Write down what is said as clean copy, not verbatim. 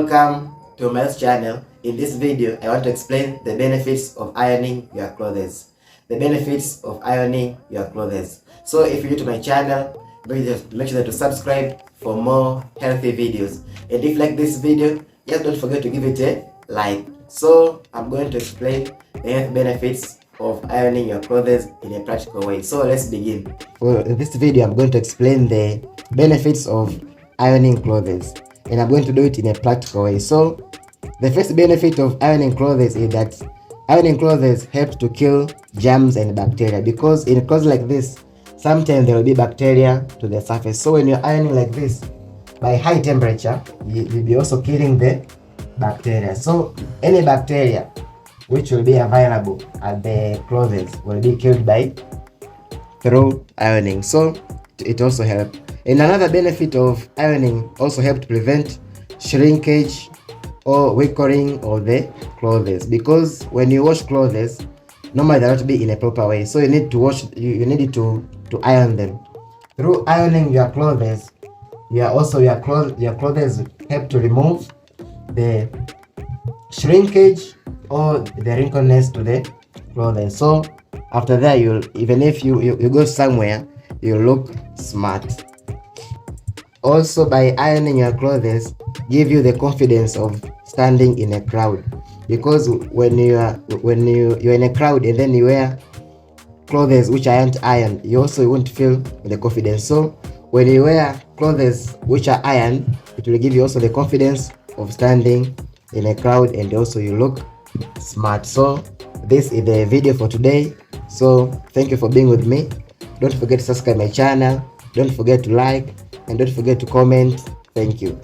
Welcome to my channel. In this video, I want to explain the benefits of ironing your clothes. The benefits of ironing your clothes. So if you're new to my channel, make sure to subscribe for more healthy videos. And if you like this video, just don't forget to give it a like. So I'm going to explain the health benefits of ironing your clothes in a practical way. So let's begin. For this video, I'm going to explain the benefits of ironing clothes, and I'm going to do it in a practical way. So the first benefit of ironing clothes is that ironing clothes helps to kill germs and bacteria, because in clothes like this sometimes there will be bacteria to the surface. So when you're ironing like this by high temperature, you'll be also killing the bacteria. So any bacteria which will be available at the clothes will be killed through ironing. So it also helps. And another benefit of ironing also helps to prevent shrinkage or wrinkling of the clothes, because when you wash clothes, normally they not be in a proper way. So you need to wash. You need to iron them. Through ironing your clothes, your clothes help to remove the shrinkage or the wrinkleness to the clothes. So after that, even if you go somewhere, you look smart. Also, by ironing your clothes, give you the confidence of standing in a crowd, because when you're in a crowd and then you wear clothes which aren't ironed, you also won't feel the confidence. So when you wear clothes which are ironed, it will give you also the confidence of standing in a crowd, and also you look smart. So this is the video for today. So thank you for being with me. Don't forget to subscribe my channel, don't forget to like, and don't forget to comment. Thank you.